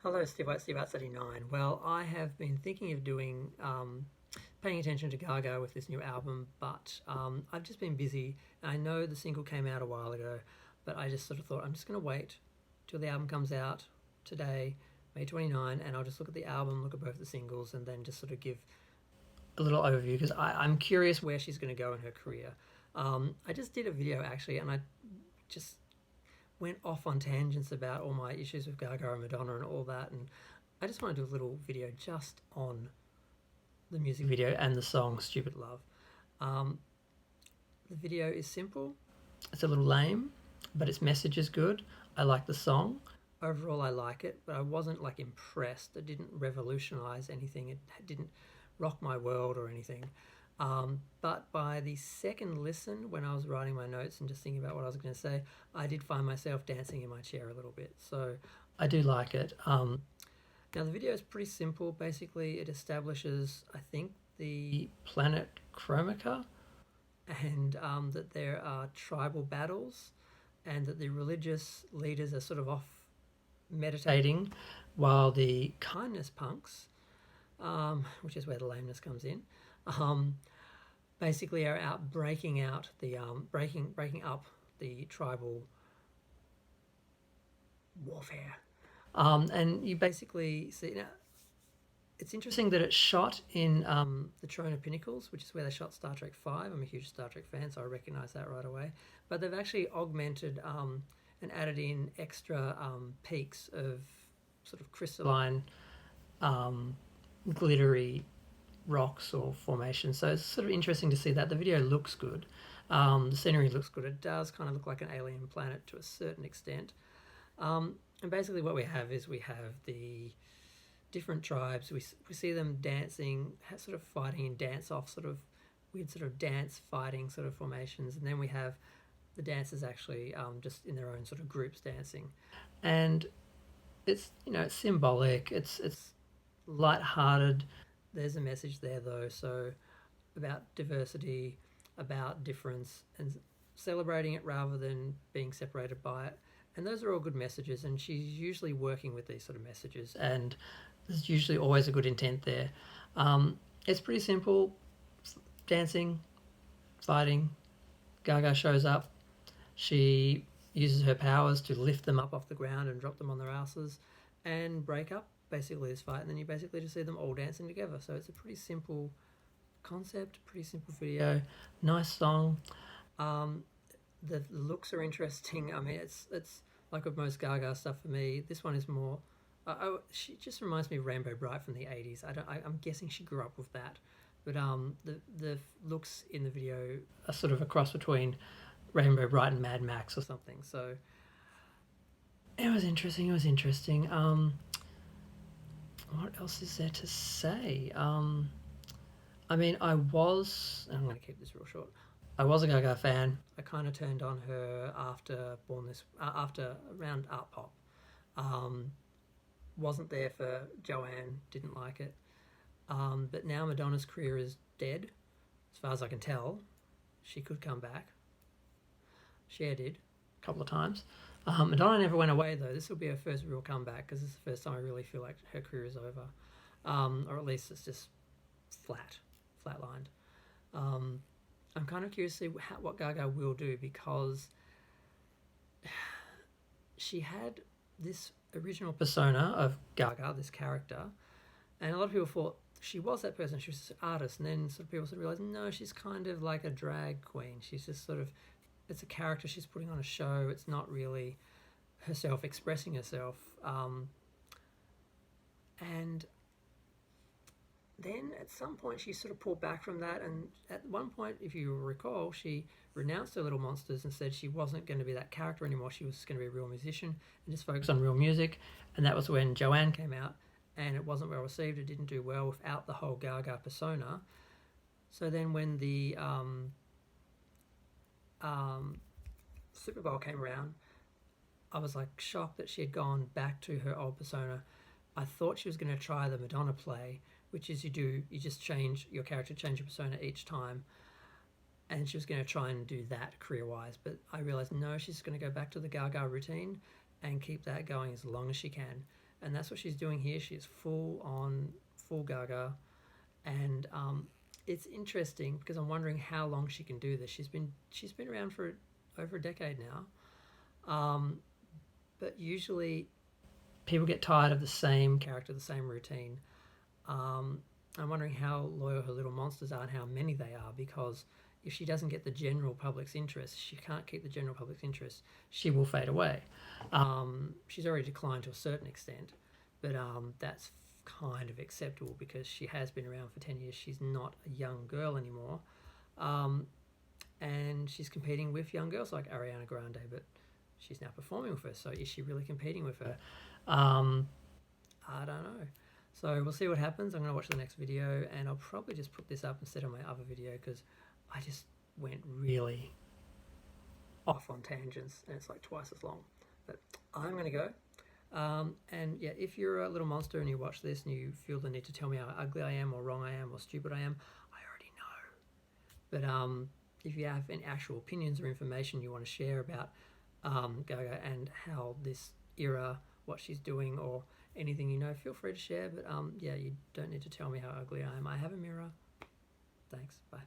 Hello, Steve at 39. Well, I have been thinking of doing, paying attention to Gaga with this new album, but I've just been busy. I know the single came out a while ago, but I just sort of thought I'm just going to wait till the album comes out today, May 29, and I'll just look at the album, look at both the singles, and then just sort of give a little overview because I'm curious where she's going to go in her career. I just did a video actually, and I just went off on tangents about all my issues with Gaga and Madonna and all that, and I just want to do a little video just on the music video and the song "Stupid Love." Um, the video is simple. It's a little lame, but its message is good. I like the song. Overall, I like it, but I wasn't like impressed. It didn't revolutionize anything. It didn't rock my world or anything. But by the second listen, when I was writing my notes and just thinking about what I was going to say, I did find myself dancing in my chair a little bit. So I do like it. Now, the video is pretty simple. Basically, it establishes, I think, the planet Chromatica and that there are tribal battles and that the religious leaders are sort of off meditating while the kindness punks, which is where the lameness comes in, basically are out breaking out the breaking up the tribal warfare. And you basically see now. It's interesting that it's shot in the Trona Pinnacles, which is where they shot Star Trek 5. I'm a huge Star Trek fan, so I recognise that right away. But they've actually augmented and added in extra peaks of sort of crystalline, glittery rocks or formations. So it's sort of interesting to see that. The video looks good. The scenery looks good. It does kind of look like an alien planet to a certain extent. And basically what we have is we have the different tribes. We see them dancing, sort of fighting in dance-off sort of weird sort of dance fighting sort of formations. And then we have the dancers actually just in their own sort of groups dancing. And it's, it's symbolic. It's light-hearted. There's a message there though, so about diversity, about difference, and celebrating it rather than being separated by it. And those are all good messages, and she's usually working with these sort of messages, and there's usually always a good intent there. It's pretty simple. Dancing, fighting. Gaga shows up. She uses her powers to lift them up off the ground and drop them on their asses and break up basically this fight, and then you basically just see them all dancing together. So it's a pretty simple concept, pretty simple video, nice song. The looks are interesting. I mean, it's like with most Gaga stuff for me. This one is more. She just reminds me of Rainbow Bright from the 80s. I'm guessing she grew up with that, but the looks in the video are sort of a cross between Rainbow Bright and Mad Max or something. So it was interesting. What else is there to say? I mean, I'm going to keep this real short. I was a Gaga fan. I kind of turned on her after after around Art Pop. Wasn't there for Joanne, didn't like it. But now Madonna's career is dead, as far as I can tell. She could come back. Cher did, a couple of times. Madonna never went away though. This will be her first real comeback because this is the first time I really feel like her career is over, or at least it's just flatlined. I'm kind of curious to see what Gaga will do because she had this original persona of Gaga, this character, and a lot of people thought she was that person. She was an artist, and then sort of people sort of realized no, she's kind of like a drag queen. She's just sort of it's a character she's putting on a show. It's not really herself expressing herself. And then at some point she sort of pulled back from that, and at one point, if you recall, she renounced her Little Monsters and said she wasn't going to be that character anymore. She was going to be a real musician and just focus on real music. And that was when Joanne came out, and it wasn't well received. It didn't do well without the whole Gaga persona. So then when the Super Bowl came around, I was like shocked that she had gone back to her old persona. I thought she was going to try the Madonna play, which is you just change your character, change your persona each time, and she was going to try and do that career-wise. But I realized no, she's going to go back to the Gaga routine and keep that going as long as she can. and that's what she's doing here. She's full Gaga, and it's interesting because I'm wondering how long she can do this. She's been around for over a decade now, but usually people get tired of the same character, the same routine. I'm wondering how loyal her little monsters are and how many they are, because if she doesn't get the general public's interest, she can't keep the general public's interest, she will fade away. She's already declined to a certain extent, but that's kind of acceptable because she has been around for 10 years. She's not a young girl anymore. And she's competing with young girls like Ariana Grande, but she's now performing with her, so is she really competing with her? I don't know. So we'll see what happens. I'm going to watch the next video, and I'll probably just put this up instead of my other video because I just went really off on tangents, and it's like twice as long. But I'm going to go. And yeah, if you're a little monster and you watch this and you feel the need to tell me how ugly I am or wrong I am or stupid I am, I already know. But if you have any actual opinions or information you want to share about Gaga and how this era, what she's doing, or anything you know, feel free to share. But yeah, you don't need to tell me how ugly I am. I have a mirror. Thanks. Bye.